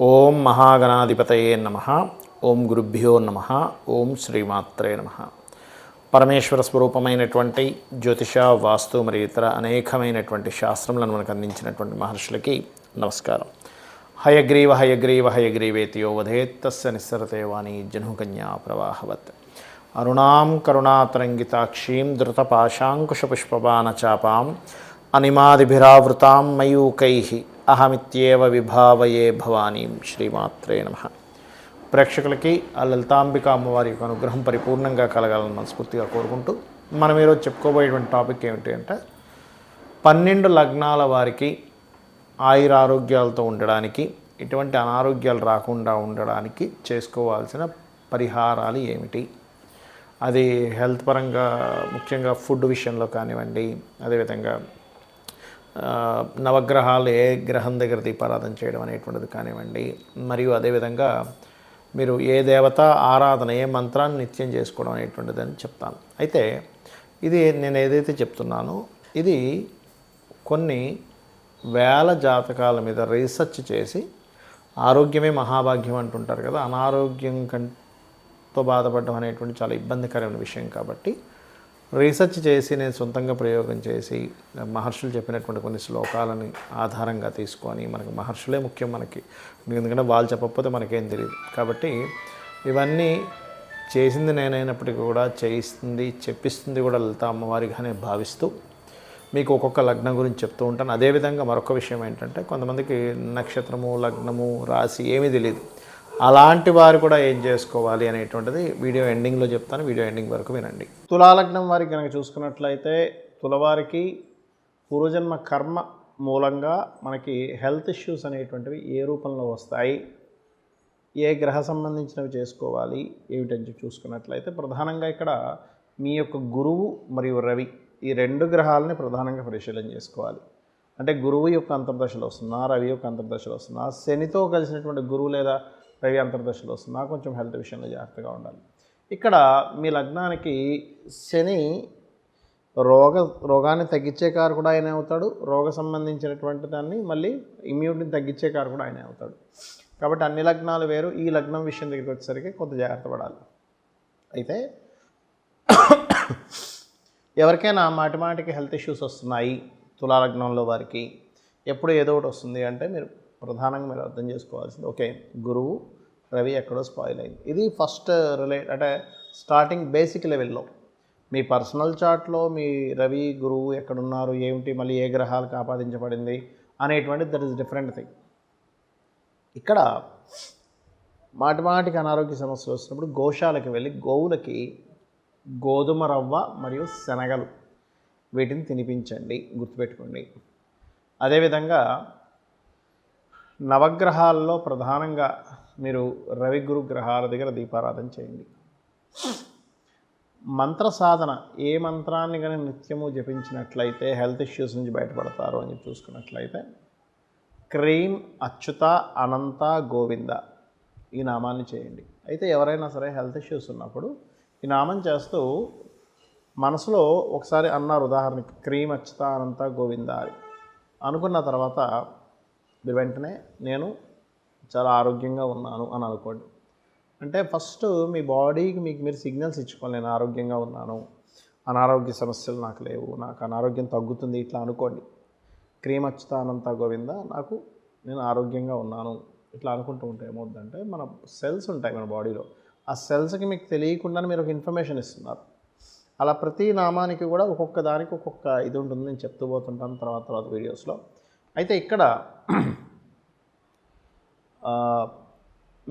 ఓం మహాగణాధిపతయే నమః. ఓం గురుభ్యో నమః. ఓం శ్రీమాత్రే నమః. పరమేశ్వర స్వరూపమైనటువంటి జ్యోతిష, వాస్తు మరియు ఇతర అనేకమైనటువంటి శాస్త్రములను మనకు అందించినటువంటి మహర్షులకి నమస్కారం. హయగ్రీవ హయగ్రీవ హయగ్రీవేతియో వధేత్తస్య నిస్సరతే వాణి జనుకన్యా ప్రవాహవత్. అరుణాం కరుణాతరంగితాక్షీం ధృతపాశాంకుశపుష్పబాణచాపాం అనిమాదిభిరావృతాం మయూకైః అహమిత్యేవ విభావయే భవానీం. శ్రీమాత్రే నమః. ప్రేక్షకులకి ఆ లలితాంబిక అమ్మవారి యొక్క అనుగ్రహం పరిపూర్ణంగా కలగాలని మనస్ఫూర్తిగా కోరుకుంటూ మనం ఈరోజు చెప్పుకోబోయేటువంటి టాపిక్ ఏమిటి అంటే 12 లగ్నాల వారికి ఆయురారోగ్యాలతో ఉండడానికి, ఎటువంటి అనారోగ్యాలు రాకుండా ఉండడానికి చేసుకోవాల్సిన పరిహారాలు ఏమిటి. అది హెల్త్ పరంగా ముఖ్యంగా ఫుడ్ విషయంలో కానివ్వండి, అదేవిధంగా నవగ్రహాలు ఏ గ్రహం దగ్గర దీపారాధన చేయడం అనేటువంటిది కానివ్వండి, మరియు అదేవిధంగా మీరు ఏ దేవత ఆరాధన, ఏ మంత్రాన్ని నిత్యం చేసుకోవడం అనేటువంటిది అని చెప్తాను. అయితే ఇది నేను ఏదైతే చెప్తున్నానో ఇది కొన్ని వేల జాతకాల మీద రీసెర్చ్ చేసి, ఆరోగ్యమే మహాభాగ్యం అంటుంటారు కదా, అనారోగ్యం కంతో బాధపడడం అనేటువంటి చాలా ఇబ్బందికరమైన విషయం కాబట్టి రీసెర్చ్ చేసి నేను సొంతంగా ప్రయోగం చేసి మహర్షులు చెప్పినటువంటి కొన్ని శ్లోకాలని ఆధారంగా తీసుకొని, మనకు మహర్షులే ముఖ్యం మనకి, ఎందుకంటే వాళ్ళు చెప్పకపోతే మనకేం తెలియదు. కాబట్టి ఇవన్నీ చేసింది నేనైనప్పటికీ కూడా చేయిస్తుంది, చెప్పిస్తుంది కూడా లలిత అమ్మవారిగానే భావిస్తూ మీకు ఒక్కొక్క లగ్నం గురించి చెప్తూ ఉంటాను. అదేవిధంగా మరొక విషయం ఏంటంటే, కొంతమందికి నక్షత్రము, లగ్నము, రాశి ఏమీ తెలియదు. అలాంటి వారు కూడా ఏం చేసుకోవాలి అనేటువంటిది వీడియో ఎండింగ్లో చెప్తాను. వీడియో ఎండింగ్ వరకు వినండి. తులాలగ్నం వారికి కనుక చూసుకున్నట్లయితే, తులవారికి పూర్వజన్మ కర్మ మూలంగా మనకి హెల్త్ ఇష్యూస్ అనేటువంటివి ఏ రూపంలో వస్తాయి, ఏ గ్రహ సంబంధించినవి చేసుకోవాలి ఏమిటని చూసుకున్నట్లయితే, ప్రధానంగా ఇక్కడ మీ యొక్క గురువు మరియు రవి, ఈ 2 గ్రహాలని ప్రధానంగా పరిశీలన చేసుకోవాలి. అంటే గురువు యొక్క అంతర్దశలో వస్తున్నా, రవి యొక్క అంతర్దశలో వస్తున్నా, శనితో కలిసినటువంటి గురువు లేదా రవి అంతర్దశలో వస్తున్నా కొంచెం హెల్త్ విషయంలో జాగ్రత్తగా ఉండాలి. ఇక్కడ మీ లగ్నానికి శని రోగాన్ని తగ్గించే కారకుడు ఆయనే అవుతాడు, రోగ సంబంధించినటువంటి దాన్ని మళ్ళీ ఇమ్యూనిటీని తగ్గించే కారకుడు ఆయనే అవుతాడు. కాబట్టి అన్ని లగ్నాలు వేరు. ఈ లగ్నం విషయం దగ్గరికి వచ్చేసరికి కొంత జాగ్రత్త పడాలి. అయితే ఎవరికైనా మాటిమాటికి హెల్త్ ఇష్యూస్ వస్తున్నాయి తులాలగ్నంలో వారికి, ఎప్పుడు ఏదో ఒకటి వస్తుంది అంటే మీరు ప్రధానంగా మీరు అర్థం చేసుకోవాల్సింది, ఓకే, గురువు రవి ఎక్కడో స్పాయిల్ అయింది. ఇది ఫస్ట్ అంటే స్టార్టింగ్ బేసిక్ లెవెల్లో మీ పర్సనల్ చార్ట్లో మీ రవి గురువు ఎక్కడున్నారు, ఏమిటి, మళ్ళీ ఏ గ్రహాలకు ఆపాదించబడింది అనేటువంటిది దట్ ఈస్ డిఫరెంట్ థింగ్. ఇక్కడ మాటిమాటికి అనారోగ్య సమస్యలు వచ్చినప్పుడు గోశాలకు వెళ్ళి గోవులకి గోధుమ రవ్వ మరియు శనగలు వీటిని తినిపించండి, గుర్తుపెట్టుకోండి. అదేవిధంగా నవగ్రహాల్లో ప్రధానంగా మీరు రవి గురు గ్రహాల దగ్గర దీపారాధన చేయండి. మంత్ర సాధన, ఏ మంత్రాన్ని కానీ నిత్యము జపించినట్లయితే హెల్త్ ఇష్యూస్ నుంచి బయటపడతారు అని చూసుకున్నట్లయితే, క్రీం అచ్యుత అనంత గోవింద ఈ నామాన్ని చేయండి. అయితే ఎవరైనా సరే హెల్త్ ఇష్యూస్ ఉన్నప్పుడు ఈ నామం చేస్తూ మనసులో ఒకసారి అన్నారు, ఉదాహరణకి క్రీం అచ్యుత అనంత గోవింద అనుకున్న తర్వాత మీరు వెంటనే నేను చాలా ఆరోగ్యంగా ఉన్నాను అని అనుకోండి. అంటే ఫస్ట్ మీ బాడీకి మీకు మీరు సిగ్నల్స్ ఇచ్చుకోవాలి, నేను ఆరోగ్యంగా ఉన్నాను, అనారోగ్య సమస్యలు నాకు లేవు, నాకు అనారోగ్యం తగ్గుతుంది, ఇట్లా అనుకోండి. క్రీం అచ్యుత అనంత గోవింద, నేను ఆరోగ్యంగా ఉన్నాను ఇట్లా అనుకుంటూ ఉంటే ఏమవుతుందంటే, మన సెల్స్ ఉంటాయి మన బాడీలో, ఆ సెల్స్కి మీకు తెలియకుండానే మీరు ఒక ఇన్ఫర్మేషన్ ఇస్తున్నారు. అలా ప్రతి నామానికి కూడా ఒక్కొక్క దానికి ఒక్కొక్క ఇది ఉంటుంది, నేను చెప్తూ పోతుంటాను తర్వాత వీడియోస్లో. అయితే ఇక్కడ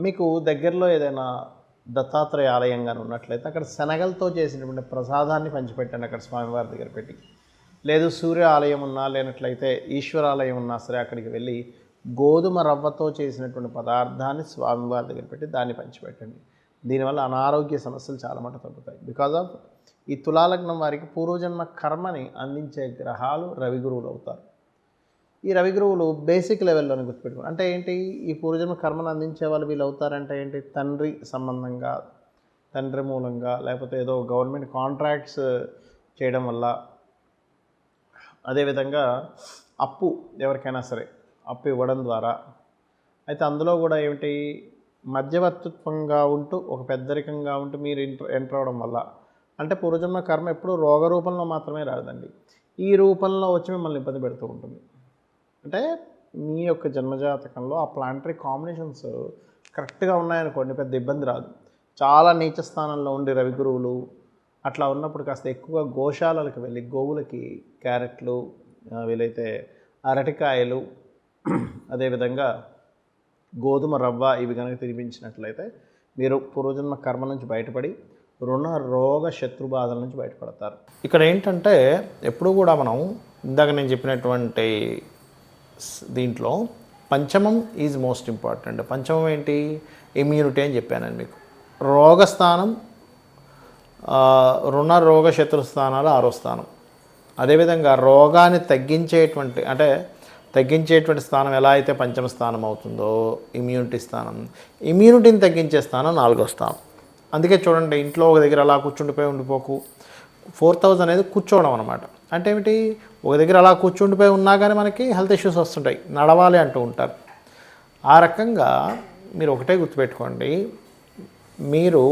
మీకు దగ్గరలో ఏదైనా దత్తాత్రేయ ఆలయంగా ఉన్నట్లయితే అక్కడ శనగలతో చేసినటువంటి ప్రసాదాన్ని పంచిపెట్టండి అక్కడ స్వామివారి దగ్గర పెట్టి. లేదు సూర్య ఆలయం ఉన్నా, లేనట్లయితే ఈశ్వరాలయం ఉన్నా సరే అక్కడికి వెళ్ళి గోధుమ రవ్వతో చేసినటువంటి పదార్థాన్ని స్వామివారి దగ్గర పెట్టి దాన్ని పంచిపెట్టండి. దీనివల్ల అనారోగ్య సమస్యలు చాలా మటుకు తగ్గుతాయి. బికాజ్ ఆఫ్ ఈ తులాలగ్నం వారికి పూర్వజన్మ కర్మని అందించే గ్రహాలు రవి గురువులు అవుతారు. ఈ రవి గురువులు బేసిక్ లెవెల్లోనే గుర్తుపెట్టుకోండి. అంటే ఏంటి, ఈ పూర్వజన్మ కర్మను అందించే వాళ్ళు వీళ్ళు అవుతారంటే ఏంటి, తండ్రి సంబంధంగా, తండ్రి మూలంగా, లేకపోతే ఏదో గవర్నమెంట్ కాంట్రాక్ట్స్ చేయడం వల్ల, అదేవిధంగా అప్పు ఎవరికైనా సరే అప్పు ఇవ్వడం ద్వారా, అయితే అందులో కూడా ఏమిటి, మధ్యవర్తిత్వంగా ఉంటూ ఒక పెద్దరికంగా ఉంటూ మీరు ఎంటర్ అవడం వల్ల, అంటే పూర్వజన్మ కర్మ ఎప్పుడూ రోగ రూపంలో మాత్రమే రాదండి, ఈ రూపంలో వచ్చి మిమ్మల్ని ఇబ్బంది పెడుతూ ఉంటుంది. అంటే మీ యొక్క జన్మజాతకంలో ఆ ప్లానటరీ కాంబినేషన్స్ కరెక్ట్గా ఉన్నాయనుకోండి, పెద్ద ఇబ్బంది రాదు. చాలా నీచ స్థానంలో ఉండి రవి గురువులు అట్లా ఉన్నప్పుడు కాస్త ఎక్కువగా గోశాలలకు వెళ్ళి గోవులకి క్యారెట్లు, వీలైతే అరటికాయలు, అదేవిధంగా గోధుమ రవ్వ ఇవి కనుక తినిపించినట్లయితే మీరు పూర్వజన్మ కర్మ నుంచి బయటపడి రుణ రోగ శత్రు బాధల నుంచి బయటపడతారు. ఇక్కడ ఏంటంటే ఎప్పుడు కూడా మనం ఇందాక నేను చెప్పినటువంటి దీంట్లో పంచమం ఈజ్ మోస్ట్ ఇంపార్టెంట్. పంచమం ఏంటి, ఇమ్యూనిటీ అని చెప్పానండి మీకు. రోగస్థానం, రుణ రోగ శత్రు స్థానాలు 6వ స్థానం. అదేవిధంగా రోగాన్ని తగ్గించేటువంటి స్థానం ఎలా అయితే పంచమ స్థానం అవుతుందో ఇమ్యూనిటీ స్థానం, ఇమ్యూనిటీని తగ్గించే స్థానం 4వ స్థానం. అందుకే చూడండి, ఇంట్లో ఒక దగ్గర అలా ఉండిపోకు. 4th హౌస్ అనేది కూర్చోవడం అనమాట. అంటే ఏమిటి, ఒక దగ్గర అలా కూర్చుండిపోయి ఉన్నా కానీ మనకి హెల్త్ ఇష్యూస్ వస్తుంటాయి, నడవాలి అంటూ ఉంటారు. ఆ రకంగా మీరు ఒకటే గుర్తుపెట్టుకోండి, మీరు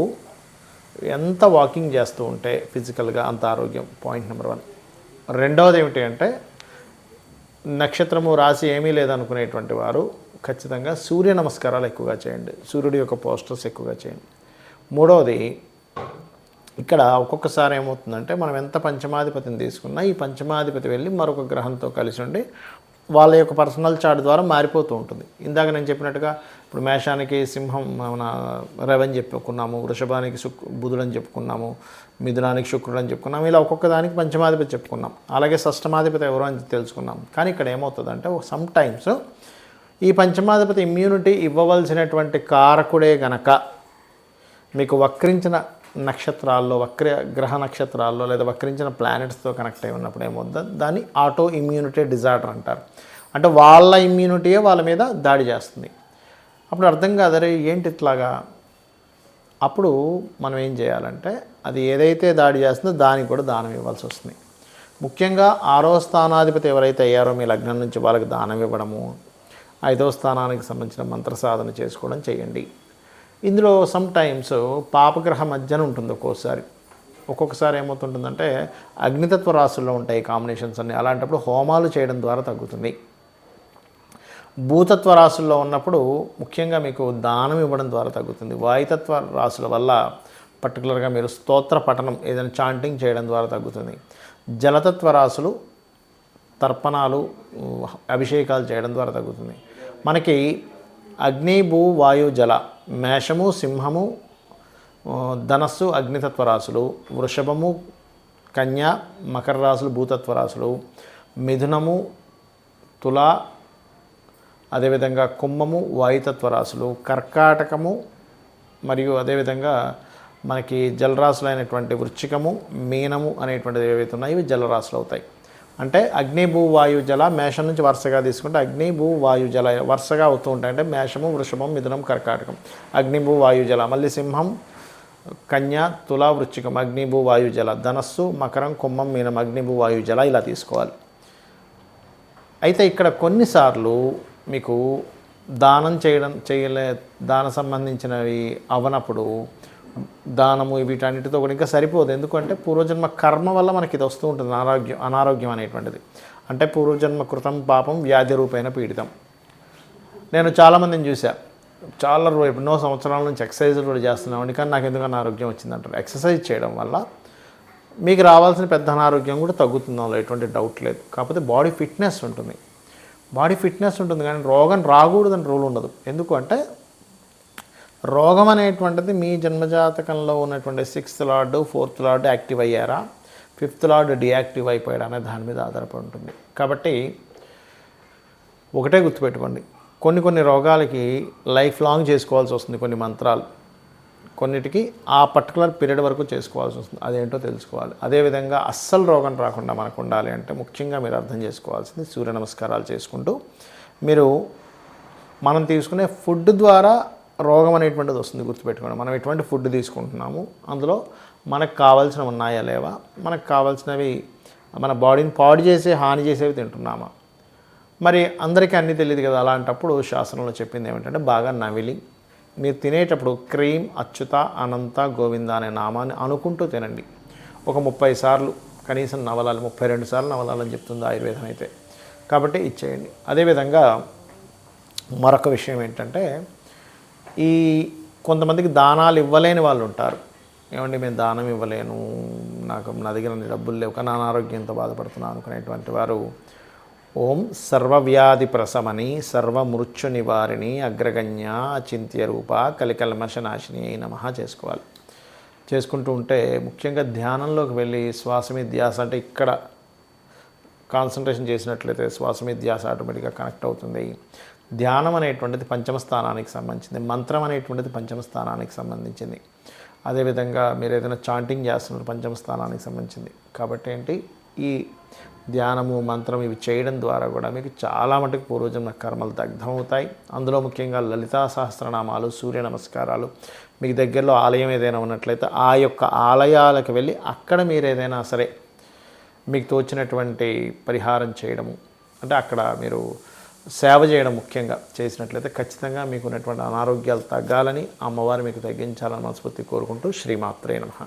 ఎంత వాకింగ్ చేస్తూ ఉంటే ఫిజికల్గా అంత ఆరోగ్యం. Point number 1. రెండవది ఏమిటి అంటే, నక్షత్రము రాశి ఏమీ లేదనుకునేటువంటి వారు ఖచ్చితంగా సూర్య నమస్కారాలు ఎక్కువగా చేయండి, సూర్యుడి యొక్క పోస్టర్స్ ఎక్కువగా చేయండి. మూడవది, ఇక్కడ ఒక్కొక్కసారి ఏమవుతుందంటే మనం ఎంత పంచమాధిపతిని తీసుకున్నా ఈ పంచమాధిపతి వెళ్ళి మరొక గ్రహంతో కలిసి ఉండి వాళ్ళ యొక్క పర్సనల్ చార్ట్ ద్వారా మారిపోతూ ఉంటుంది. ఇందాక నేను చెప్పినట్టుగా ఇప్పుడు మేషానికి సింహం మన రవి అని చెప్పుకున్నాము, వృషభానికి బుధుడు అని చెప్పుకున్నాము, మిథునానికి శుక్రుడు అని చెప్పుకున్నాము, ఇలా ఒక్కొక్క దానికి పంచమాధిపతి చెప్పుకున్నాం. అలాగే షష్టమాధిపతి ఎవరు అని తెలుసుకున్నాం. కానీ ఇక్కడ ఏమవుతుందంటే సమ్ టైమ్స్ ఈ పంచమాధిపతి ఇమ్యూనిటీ ఇవ్వవలసినటువంటి కారకుడే గనక మీకు వక్రించిన నక్షత్రాల్లో, గ్రహ నక్షత్రాల్లో లేదా వక్రించిన ప్లానెట్స్తో కనెక్ట్ అయి ఉన్నప్పుడు ఏమవుతుంది, దాన్ని ఆటో ఇమ్యూనిటీ డిజార్డర్ అంటారు. అంటే వాళ్ళ ఇమ్యూనిటీయే వాళ్ళ మీద దాడి చేస్తుంది. అప్పుడు అర్థం కాదరే ఏంటి ఇట్లాగా. అప్పుడు మనం ఏం చేయాలంటే అది ఏదైతే దాడి చేస్తుందో దానికి కూడా దానం ఇవ్వాల్సి వస్తుంది. ముఖ్యంగా 6వ స్థానాధిపతి ఎవరైతే అయ్యారో మీ లగ్నం నుంచి వాళ్ళకి దానం ఇవ్వడము, 5వ స్థానానికి సంబంధించిన మంత్ర సాధన చేసుకోవడం చేయండి. ఇందులో సమ్ టైమ్స్ పాపగ్రహ మధ్యన ఉంటుంది. ఒక్కొక్కసారి ఏమవుతుంటుందంటే అగ్నితత్వ రాశుల్లో ఉంటాయి కాంబినేషన్స్ అన్నీ. అలాంటప్పుడు హోమాలు చేయడం ద్వారా తగ్గుతుంది. భూతత్వ రాశుల్లో ఉన్నప్పుడు ముఖ్యంగా మీకు దానం ఇవ్వడం ద్వారా తగ్గుతుంది. వాయుతత్వ రాశుల వల్ల పర్టికులర్గా మీరు స్తోత్ర పఠనం ఏదైనా చాంటింగ్ చేయడం ద్వారా తగ్గుతుంది. జలతత్వ రాశులు తర్పణాలు, అభిషేకాలు చేయడం ద్వారా తగ్గుతుంది. మనకి అగ్ని, భూ, వాయు, జల, మేషము, సింహము, ధనస్సు అగ్నితత్వ రాశులు, వృషభము, కన్య, మకర రాశులు భూతత్వ రాశులు, మిథునము, తుల, అదేవిధంగా కుంభము వాయుతత్వ రాశులు, కర్కాటకము మరియు అదేవిధంగా మనకి జలరాశులైనటువంటి వృశ్చికము, మీనము అనేటువంటివి ఏవైతే ఉన్నాయో ఇవి జలరాశులు అవుతాయి. అంటే అగ్ని, భూ, వాయు, జల, మేషం నుంచి వరుసగా తీసుకుంటే అగ్ని, భూ, వాయు, జల వరుసగా అవుతూ ఉంటాయి. అంటే మేషము, వృషభం, మిథునం, కర్కాటకం, అగ్ని, భూ, వాయు, జల. మళ్ళీ సింహం, కన్య, తుల, వృశ్చికం, అగ్ని, భూ, వాయు, జల. ధనస్సు, మకరం, కుంభం, మీనం, అగ్ని, భూ, వాయు, జల ఇలా తీసుకోవాలి. అయితే ఇక్కడ కొన్నిసార్లు మీకు దాన సంబంధించినవి అవనప్పుడు దానము వీటన్నిటితో కూడా ఇంకా సరిపోదు. ఎందుకంటే పూర్వజన్మ కర్మ వల్ల మనకి ఇది వస్తూ ఉంటుంది అనారోగ్యం అనేటువంటిది. అంటే పూర్వజన్మ కృతం పాపం వ్యాధి రూపేణ పీడితం. నేను చాలామందిని చూసా, చాలా ఎన్నో సంవత్సరాల నుంచి ఎక్సర్సైజులు కూడా చేస్తున్నామండి, కానీ నాకు ఎందుకన్నా ఆరోగ్యం వచ్చిందంటారు. ఎక్సర్సైజ్ చేయడం వల్ల మీకు రావాల్సిన పెద్ద అనారోగ్యం కూడా తగ్గుతుందో ఎటువంటి డౌట్ లేదు. కాకపోతే బాడీ ఫిట్నెస్ ఉంటుంది, కానీ రోగం రాకూడదని రూల్ ఉండదు. ఎందుకు అంటే రోగం అనేటువంటిది మీ జన్మజాతకంలో ఉన్నటువంటి 6th lord 4th lord active అయ్యారా, 5th లార్డ్ డియాక్టివ్ అయిపోయాడా అనే దాని మీద ఆధారపడి ఉంటుంది. కాబట్టి ఒకటే గుర్తుపెట్టుకోండి, కొన్ని రోగాలకి లైఫ్ లాంగ్ చేసుకోవాల్సి వస్తుంది. కొన్ని మంత్రాలు కొన్నిటికి ఆ పర్టికులర్ పీరియడ్ వరకు చేసుకోవాల్సి వస్తుంది. అదేంటో తెలుసుకోవాలి. అదేవిధంగా అస్సలు రోగం రాకుండా మనకు ఉండాలి అంటే ముఖ్యంగా మీరు అర్థం చేసుకోవాల్సింది సూర్య నమస్కారాలు చేసుకుంటూ మీరు మనం తీసుకునే ఫుడ్ ద్వారా రోగం అనేటువంటిది వస్తుంది. గుర్తుపెట్టుకోండి, మనం ఎటువంటి ఫుడ్ తీసుకుంటున్నాము, అందులో మనకు కావాల్సినవి ఉన్నాయా లేవా, మనకు కావాల్సినవి మన బాడీని పాడు చేసే హాని చేసేవి తింటున్నామా, మరి అందరికీ అన్నీ తెలియదు కదా. అలాంటప్పుడు శాస్త్రంలో చెప్పింది ఏమిటంటే బాగా నవిలి మీరు తినేటప్పుడు క్రీం అచ్యుత అనంత గోవింద అనే నామాన్ని అనుకుంటూ తినండి. ఒక 30 సార్లు కనీసం నవలాలి, 32 సార్లు నవలాలని చెప్తుంది ఆయుర్వేదం అయితే. కాబట్టి ఇచ్చేయండి. అదేవిధంగా మరొక విషయం ఏంటంటే, ఈ కొంతమందికి దానాలు ఇవ్వలేని వాళ్ళు ఉంటారు. ఏమండి మేము దానం ఇవ్వలేను, నా దగ్గర డబ్బులు లేవు కానీ అనారోగ్యంతో బాధపడుతున్నాను అనుకునేటువంటి వారు ఓం సర్వవ్యాధి ప్రశమని సర్వమృత్యు నివారిణి అగ్రగణ్య అచింత్య రూప కలికల్మషనాశిని అయి నమః చేసుకోవాలి. చేసుకుంటూ ఉంటే ముఖ్యంగా ధ్యానంలోకి వెళ్ళి శ్వాస మీద ధ్యాస, అంటే ఇక్కడ కాన్సన్ట్రేషన్ చేసినట్లయితే శ్వాస మీద ధ్యాస ఆటోమేటిక్గా కనెక్ట్ అవుతుంది. ధ్యానం అనేటువంటిది పంచమ స్థానానికి సంబంధించింది, మంత్రం అనేటువంటిది పంచమ స్థానానికి సంబంధించింది. అదేవిధంగా మీరు ఏదైనా చాంటింగ్ చేస్తున్నారు పంచమ స్థానానికి సంబంధించింది. కాబట్టి ఏంటి, ఈ ధ్యానము మంత్రం ఇవి చేయడం ద్వారా కూడా మీకు చాలా మటుకు పూర్వజన్మ కర్మలు దగ్ధమవుతాయి. అందులో ముఖ్యంగా లలితా సహస్రనామాలు, సూర్య నమస్కారాలు, మీకు దగ్గరలో ఆలయం ఏదైనా ఉన్నట్లయితే ఆ యొక్క ఆలయాలకు వెళ్ళి అక్కడ మీరు ఏదైనా సరే మీకు తోచినటువంటి పరిహారం చేయడము, అంటే అక్కడ మీరు సేవ చేయడం ముఖ్యంగా చేసినట్లయితే ఖచ్చితంగా మీకు ఉన్నటువంటి అనారోగ్యాలు తగ్గాలని, అమ్మవారు మీకు తగ్గించాలని మనస్ఫూర్తి కోరుకుంటూ శ్రీమాత్రే నమః.